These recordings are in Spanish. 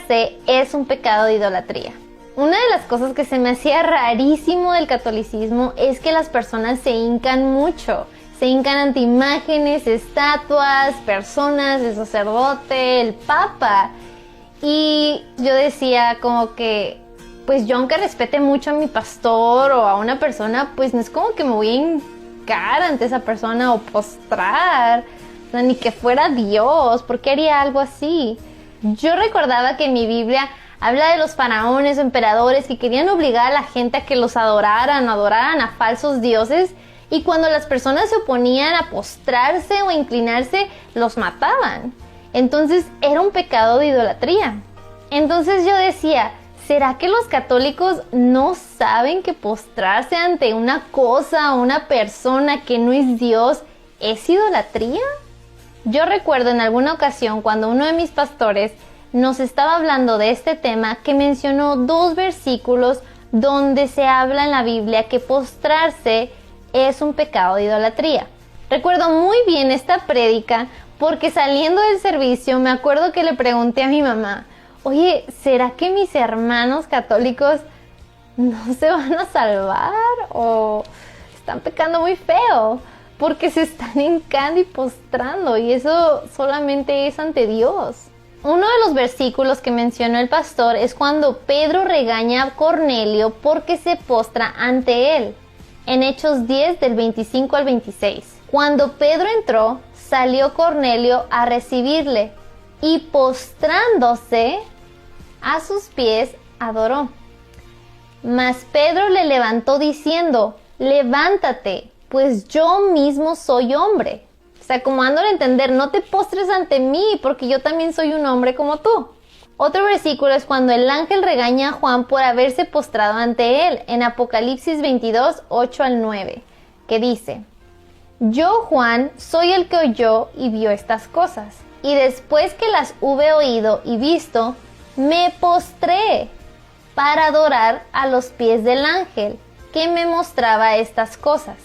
postrarse es un pecado de idolatría. Una de las cosas que se me hacía rarísimo del catolicismo es que las personas se hincan mucho. Se hincan ante imágenes, estatuas, personas, el sacerdote, el papa. Y yo decía como que, pues yo aunque respete mucho a mi pastor o a una persona, pues no es como que me voy a hincar ante esa persona o postrar. O sea, ni que fuera Dios, ¿por qué haría algo así? Yo recordaba que en mi Biblia habla de los faraones o emperadores que querían obligar a la gente a que los adoraran o adoraran a falsos dioses, y cuando las personas se oponían a postrarse o a inclinarse, los mataban. Entonces era un pecado de idolatría. Entonces yo decía, ¿será que los católicos no saben que postrarse ante una cosa o una persona que no es Dios es idolatría? Yo recuerdo en alguna ocasión cuando uno de mis pastores nos estaba hablando de este tema, que mencionó 2 versículos donde se habla en la Biblia que postrarse es un pecado de idolatría. Recuerdo muy bien esta prédica porque saliendo del servicio me acuerdo que le pregunté a mi mamá, oye, ¿será que mis hermanos católicos no se van a salvar o están pecando muy feo? Porque se están hincando y postrando, y eso solamente es ante Dios. Uno de los versículos que mencionó el pastor es cuando Pedro regaña a Cornelio porque se postra ante él. En Hechos 10 del 25 al 26. Cuando Pedro entró, salió Cornelio a recibirle y postrándose a sus pies adoró. Mas Pedro le levantó diciendo, levántate, pues yo mismo soy hombre. O sea, como dándole a entender, no te postres ante mí, porque yo también soy un hombre como tú. Otro versículo es cuando el ángel regaña a Juan por haberse postrado ante él, en Apocalipsis 22, 8 al 9, que dice, yo, Juan, soy el que oyó y vio estas cosas, y después que las hube oído y visto, me postré para adorar a los pies del ángel, que me mostraba estas cosas.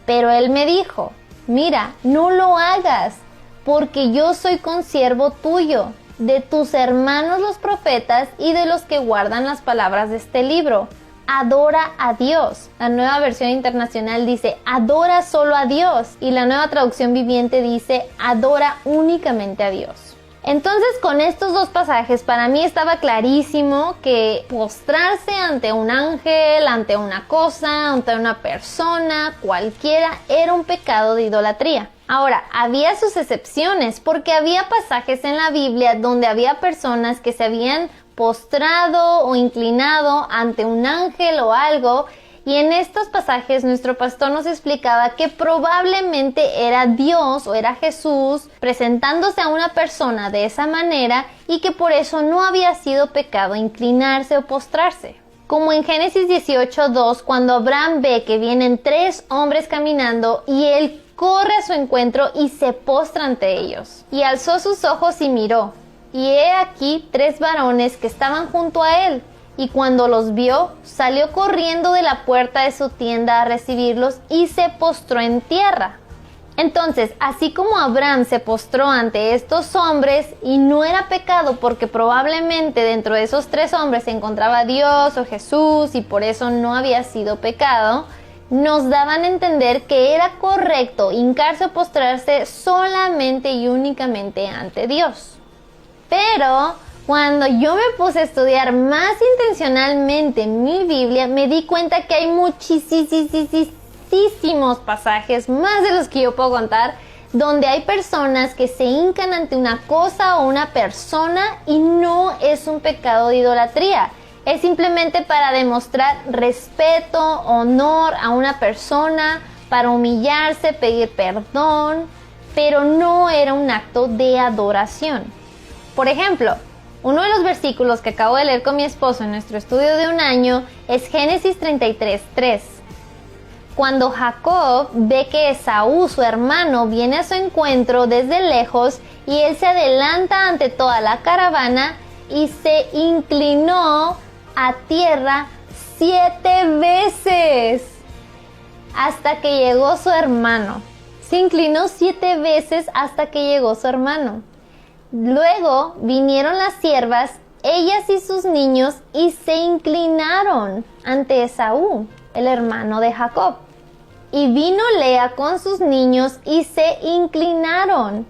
Pero él me dijo, mira, no lo hagas, porque yo soy consiervo tuyo, de tus hermanos los profetas y de los que guardan las palabras de este libro. Adora a Dios. La Nueva Versión Internacional dice, adora solo a Dios. Y la Nueva Traducción Viviente dice, adora únicamente a Dios. Entonces, con estos 2 pasajes, para mí estaba clarísimo que postrarse ante un ángel, ante una cosa, ante una persona, cualquiera, era un pecado de idolatría. Ahora, había sus excepciones, porque había pasajes en la Biblia donde había personas que se habían postrado o inclinado ante un ángel o algo, y en estos pasajes nuestro pastor nos explicaba que probablemente era Dios o era Jesús presentándose a una persona de esa manera, y que por eso no había sido pecado inclinarse o postrarse. Como en Génesis 18:2, cuando Abraham ve que vienen 3 hombres caminando y él corre a su encuentro y se postra ante ellos. Y alzó sus ojos y miró, y he aquí 3 varones que estaban junto a él, y cuando los vio, salió corriendo de la puerta de su tienda a recibirlos y se postró en tierra. Entonces, así como Abraham se postró ante estos hombres y no era pecado porque probablemente dentro de esos 3 hombres se encontraba Dios o Jesús y por eso no había sido pecado, nos daban a entender que era correcto hincarse o postrarse solamente y únicamente ante Dios. Pero cuando yo me puse a estudiar más intencionalmente mi Biblia, me di cuenta que hay muchísimos pasajes, más de los que yo puedo contar, donde hay personas que se hincan ante una cosa o una persona y no es un pecado de idolatría. Es simplemente para demostrar respeto, honor a una persona, para humillarse, pedir perdón, pero no era un acto de adoración. Por ejemplo, uno de los versículos que acabo de leer con mi esposo en nuestro estudio de un año es Génesis 33:3. Cuando Jacob ve que Esaú, su hermano, viene a su encuentro desde lejos y él se adelanta ante toda la caravana y se inclinó a tierra 7 veces hasta que llegó su hermano. Se inclinó 7 veces hasta que llegó su hermano. Luego vinieron las siervas ellas y sus niños, y se inclinaron ante Esaú, el hermano de Jacob. Y vino Lea con sus niños y se inclinaron.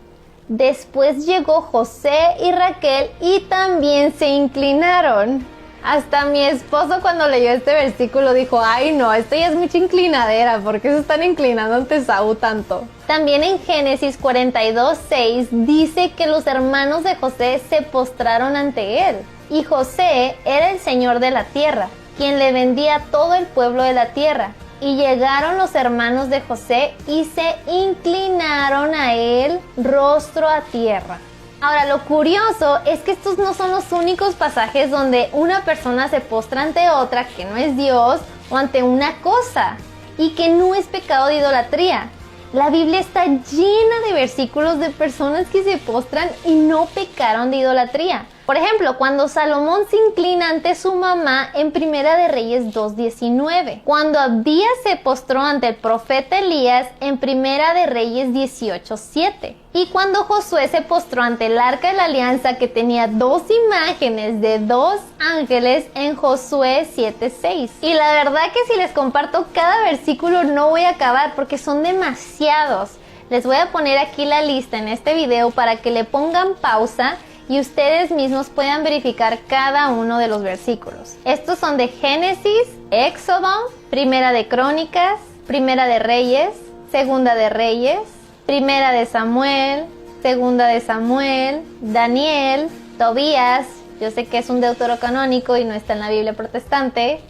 Después llegó José y Raquel y también se inclinaron. Hasta mi esposo, cuando leyó este versículo, dijo: ay no, esto ya es mucha inclinadera, ¿por qué se están inclinando ante Esaú tanto? También en Génesis 42:6 dice que los hermanos de José se postraron ante él. Y José era el señor de la tierra, quien le vendía a todo el pueblo de la tierra. Y llegaron los hermanos de José y se inclinaron a él, rostro a tierra. Ahora, lo curioso es que estos no son los únicos pasajes donde una persona se postra ante otra que no es Dios, o ante una cosa, y que no es pecado de idolatría. La Biblia está llena de versículos de personas que se postran y no pecaron de idolatría. Por ejemplo, cuando Salomón se inclina ante su mamá en Primera de Reyes 2:19. Cuando Abdías se postró ante el profeta Elías en Primera de Reyes 18:7. Y cuando Josué se postró ante el arca de la alianza, que tenía dos imágenes de dos ángeles, en Josué 7:6. Y la verdad que si les comparto cada versículo no voy a acabar porque son demasiados. Les voy a poner aquí la lista en este video para que le pongan pausa y ustedes mismos puedan verificar cada uno de los versículos. Estos son de Génesis, Éxodo, Primera de Crónicas, Primera de Reyes, Segunda de Reyes, Primera de Samuel, Segunda de Samuel, Daniel, Tobías, yo sé que es un deuterocanónico y no está en la Biblia protestante,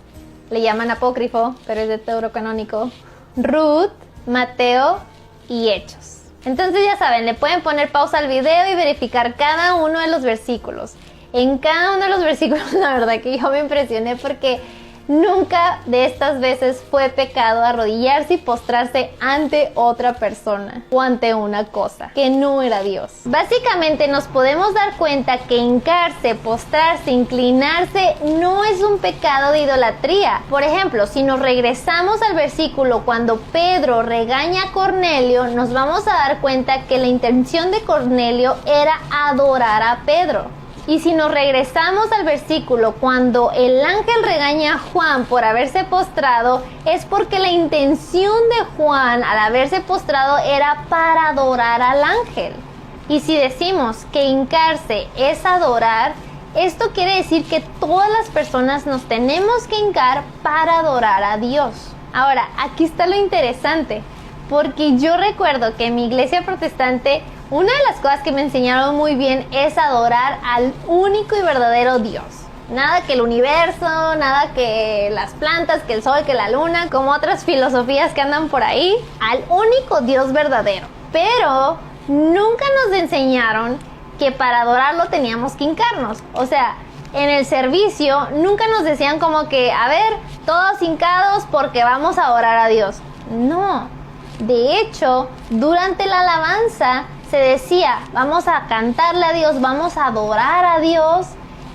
le llaman apócrifo, pero es deuterocanónico, Ruth, Mateo y Hechos. Entonces ya saben, le pueden poner pausa al video y verificar cada uno de los versículos. En cada uno de los versículos, la verdad que yo me impresioné porque nunca de estas veces fue pecado arrodillarse y postrarse ante otra persona o ante una cosa que no era Dios. Básicamente nos podemos dar cuenta que hincarse, postrarse, inclinarse no es un pecado de idolatría. Por ejemplo, si nos regresamos al versículo cuando Pedro regaña a Cornelio, nos vamos a dar cuenta que la intención de Cornelio era adorar a Pedro. Y si nos regresamos al versículo cuando el ángel regaña a Juan por haberse postrado, es porque la intención de Juan al haberse postrado era para adorar al ángel. Y si decimos que hincarse es adorar, esto quiere decir que todas las personas nos tenemos que hincar para adorar a Dios. Ahora, aquí está lo interesante, porque yo recuerdo que en mi iglesia protestante una de las cosas que me enseñaron muy bien es adorar al único y verdadero Dios. Nada que el universo, nada que las plantas, que el sol, que la luna, como otras filosofías que andan por ahí. Al único Dios verdadero. Pero nunca nos enseñaron que para adorarlo teníamos que hincarnos. O sea, en el servicio nunca nos decían como que, a ver, todos hincados porque vamos a adorar a Dios. No. De hecho, durante la alabanza se decía, vamos a cantarle a Dios, vamos a adorar a Dios,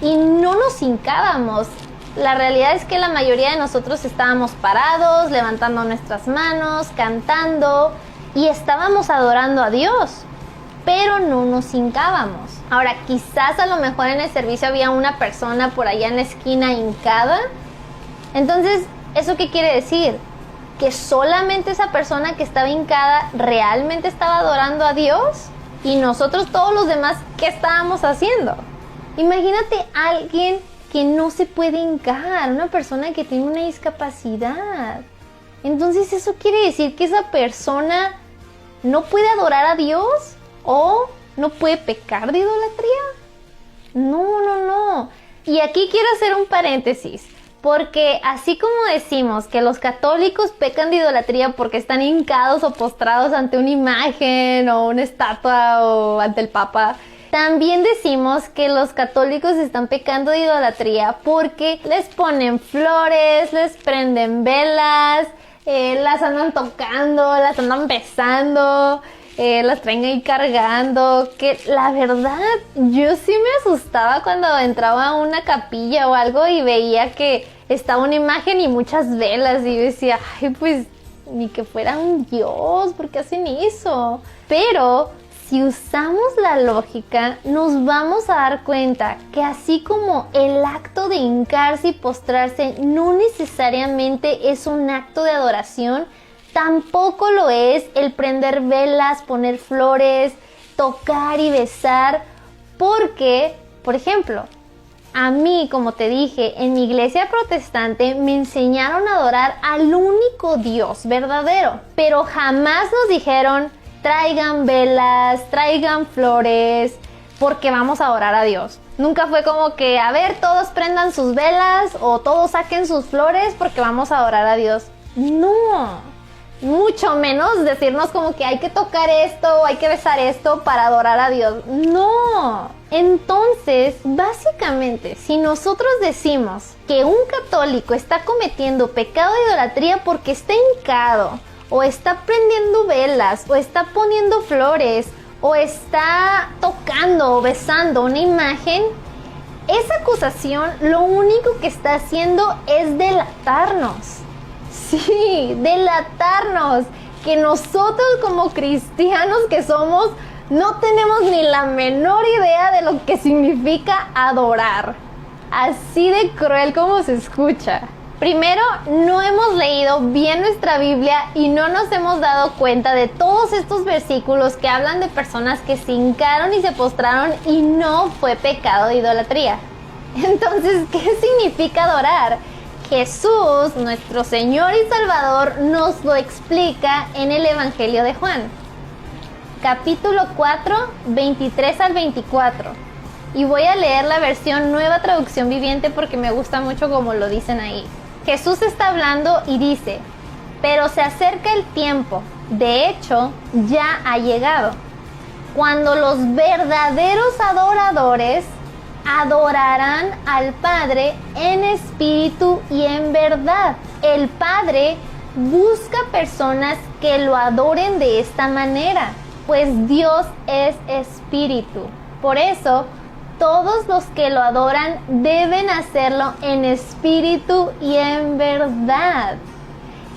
y no nos hincábamos. La realidad es que la mayoría de nosotros estábamos parados, levantando nuestras manos, cantando, y estábamos adorando a Dios, pero no nos hincábamos. Ahora, quizás a lo mejor en el servicio había una persona por allá en la esquina hincada. Entonces, ¿eso qué quiere decir? Que solamente esa persona que estaba hincada realmente estaba adorando a Dios, y nosotros todos los demás, ¿qué estábamos haciendo? Imagínate a alguien que no se puede hincar, una persona que tiene una discapacidad. Entonces eso quiere decir que esa persona no puede adorar a Dios o no puede pecar de idolatría. No. Y aquí quiero hacer un paréntesis. Porque así como decimos que los católicos pecan de idolatría porque están hincados o postrados ante una imagen o una estatua o ante el Papa, también decimos que los católicos están pecando de idolatría porque les ponen flores, les prenden velas, las andan tocando, las andan besando, las traen ahí cargando, que la verdad yo sí me asustaba cuando entraba a una capilla o algo y veía que estaba una imagen y muchas velas, y yo decía, ay, pues ni que fuera un dios, ¿por qué hacen eso? Pero si usamos la lógica, nos vamos a dar cuenta que así como el acto de hincarse y postrarse no necesariamente es un acto de adoración, tampoco lo es el prender velas, poner flores, tocar y besar, porque, por ejemplo, a mí, como te dije, en mi iglesia protestante me enseñaron a adorar al único Dios verdadero, pero jamás nos dijeron traigan velas, traigan flores, porque vamos a adorar a Dios. Nunca fue como que, a ver, todos prendan sus velas o todos saquen sus flores porque vamos a adorar a Dios. No, mucho menos decirnos como que hay que tocar esto o hay que besar esto para adorar a Dios. No. Entonces, básicamente, si nosotros decimos que un católico está cometiendo pecado de idolatría porque está hincado, o está prendiendo velas, o está poniendo flores, o está tocando o besando una imagen, esa acusación lo único que está haciendo es delatarnos. Sí, delatarnos, que nosotros como cristianos que somos, no tenemos ni la menor idea de lo que significa adorar. Así de cruel como se escucha. Primero, no hemos leído bien nuestra Biblia y no nos hemos dado cuenta de todos estos versículos que hablan de personas que se hincaron y se postraron y no fue pecado de idolatría. Entonces, ¿qué significa adorar? Jesús, nuestro Señor y Salvador, nos lo explica en el Evangelio de Juan, capítulo 4, 23 al 24. Y voy a leer la versión Nueva Traducción Viviente porque me gusta mucho como lo dicen ahí. Jesús está hablando y dice, pero se acerca el tiempo, de hecho, ya ha llegado, cuando los verdaderos adoradores adorarán al Padre en espíritu y en verdad. El Padre busca personas que lo adoren de esta manera, pues Dios es espíritu. Por eso, todos los que lo adoran deben hacerlo en espíritu y en verdad.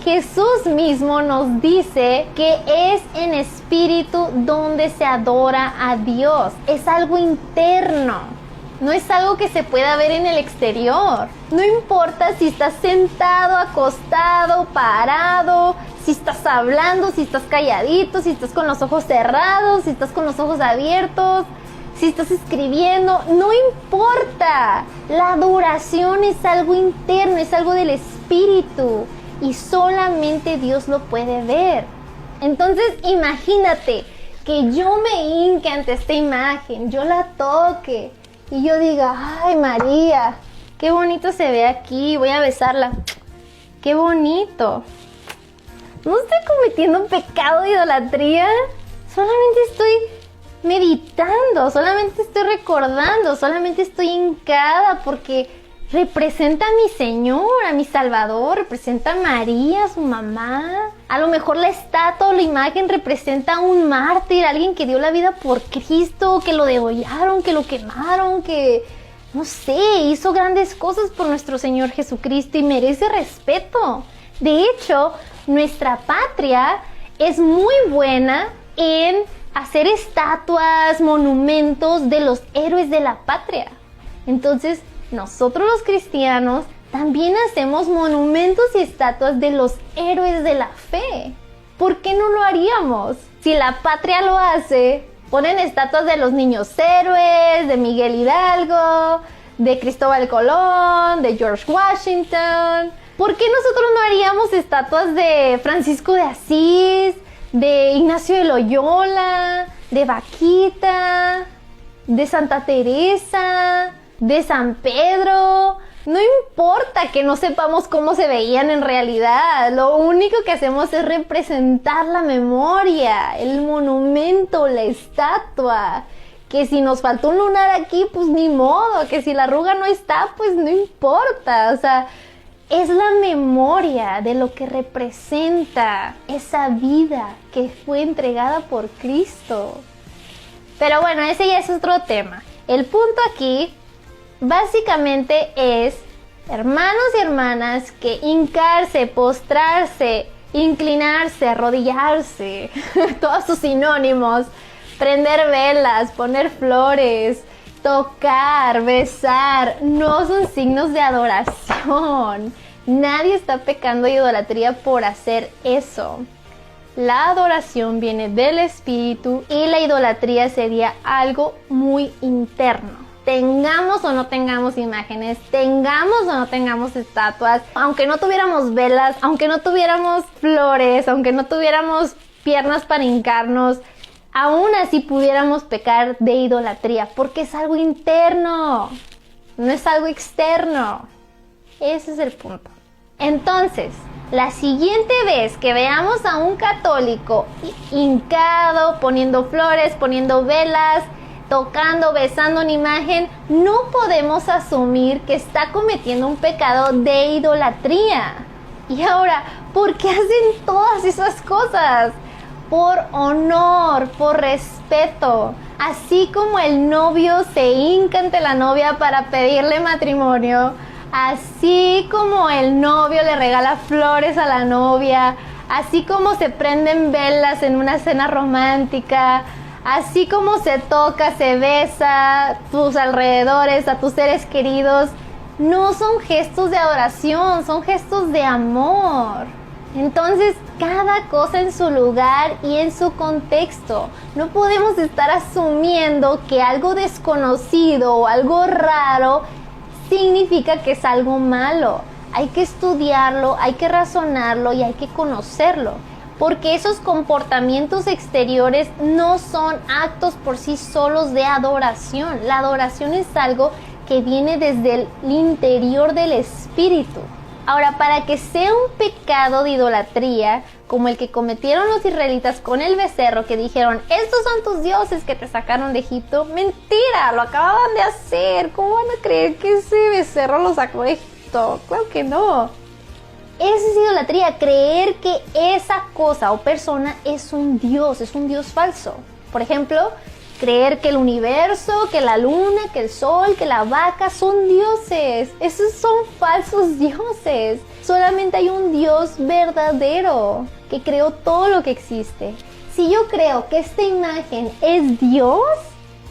Jesús mismo nos dice que es en espíritu donde se adora a Dios. Es algo interno. No es algo que se pueda ver en el exterior. No importa si estás sentado, acostado, parado, si estás hablando, si estás calladito, si estás con los ojos cerrados, si estás con los ojos abiertos, si estás escribiendo, no importa. La adoración es algo interno, es algo del espíritu y solamente Dios lo puede ver. Entonces imagínate que yo me hinque ante esta imagen, yo la toque y yo diga, ay María, qué bonito se ve aquí, voy a besarla, qué bonito. No estoy cometiendo un pecado de idolatría, solamente estoy meditando, solamente estoy recordando, solamente estoy hincada porque representa a mi Señor, a mi Salvador, representa a María, a su mamá. A lo mejor la estatua o la imagen representa a un mártir, alguien que dio la vida por Cristo, que lo degollaron, que lo quemaron, que, no sé, hizo grandes cosas por nuestro Señor Jesucristo y merece respeto. De hecho, nuestra patria es muy buena en hacer estatuas, monumentos de los héroes de la patria. Entonces, nosotros los cristianos también hacemos monumentos y estatuas de los héroes de la fe. ¿Por qué no lo haríamos? Si la patria lo hace, ponen estatuas de los niños héroes, de Miguel Hidalgo, de Cristóbal Colón, de George Washington. ¿Por qué nosotros no haríamos estatuas de Francisco de Asís, de Ignacio de Loyola, de Vaquita, de Santa Teresa, de San Pedro? No importa que no sepamos cómo se veían en realidad, lo único que hacemos es representar la memoria, el monumento, la estatua. Que si nos faltó un lunar aquí, pues ni modo, que si la arruga no está, pues no importa, o sea, es la memoria de lo que representa esa vida que fue entregada por Cristo. Pero bueno, ese ya es otro tema. El punto aquí básicamente es, hermanos y hermanas, que hincarse, postrarse, inclinarse, arrodillarse, todos sus sinónimos, Prender velas, poner flores, tocar, besar, no son signos de adoración. Nadie está pecando de idolatría por hacer eso. La adoración viene del espíritu y la idolatría sería algo muy interno. Tengamos o no tengamos imágenes, tengamos o no tengamos estatuas, aunque no tuviéramos velas, aunque no tuviéramos flores, aunque no tuviéramos piernas para hincarnos, aún así pudiéramos pecar de idolatría, porque es algo interno, no es algo externo. Ese es el punto. Entonces, la siguiente vez que veamos a un católico hincado, poniendo flores, poniendo velas, tocando, besando una imagen, no podemos asumir que está cometiendo un pecado de idolatría. Y ahora, ¿por qué hacen todas esas cosas? Por honor, por respeto. Así como el novio se hinca ante la novia para pedirle matrimonio, así como el novio le regala flores a la novia, así como se prenden velas en una cena romántica, así como se toca, se besa a tus alrededores, a tus seres queridos, no son gestos de adoración, son gestos de amor. Entonces, cada cosa en su lugar y en su contexto. No podemos estar asumiendo que algo desconocido o algo raro significa que es algo malo. Hay que estudiarlo, hay que razonarlo y hay que conocerlo. Porque esos comportamientos exteriores no son actos por sí solos de adoración. La adoración es algo que viene desde el interior del espíritu. Ahora, para que sea un pecado de idolatría, como el que cometieron los israelitas con el becerro, que dijeron, estos son tus dioses que te sacaron de Egipto, mentira, lo acababan de hacer. ¿Cómo van a creer que ese becerro lo sacó de Egipto? Claro que no. Esa es idolatría, creer que esa cosa o persona es un dios falso. Por ejemplo, creer que el universo, que la luna, que el sol, que la vaca son dioses. Esos son falsos dioses. Solamente hay un Dios verdadero que creó todo lo que existe. Si yo creo que esta imagen es Dios,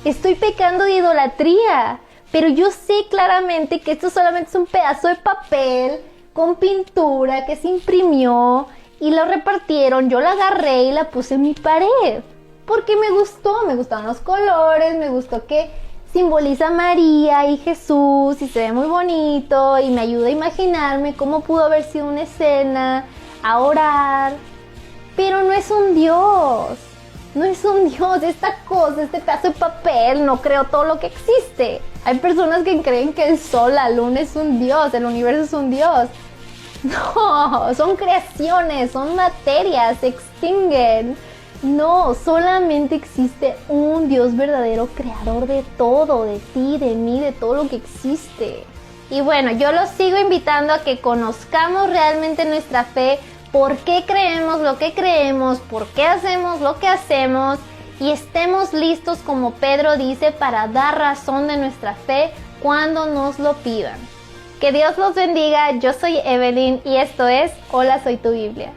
estoy pecando de idolatría. Pero yo sé claramente que esto solamente es un pedazo de papel con pintura que se imprimió y lo repartieron. Yo la agarré y la puse en mi pared. Porque me gustaron los colores, me gustó que simboliza a María y Jesús y se ve muy bonito y me ayuda a imaginarme cómo pudo haber sido una escena, a orar. Pero no es un Dios, esta cosa, este pedazo de papel no creó todo lo que existe. Hay personas que creen que el sol, la luna es un Dios, el universo es un Dios. No, son creaciones, son materias, se extinguen. No, solamente existe un Dios verdadero, creador de todo, de ti, de mí, de todo lo que existe. Y bueno, yo los sigo invitando a que conozcamos realmente nuestra fe, por qué creemos lo que creemos, por qué hacemos lo que hacemos y estemos listos, como Pedro dice, para dar razón de nuestra fe cuando nos lo pidan. Que Dios los bendiga, yo soy Evelyn y esto es Hola, soy tu Biblia.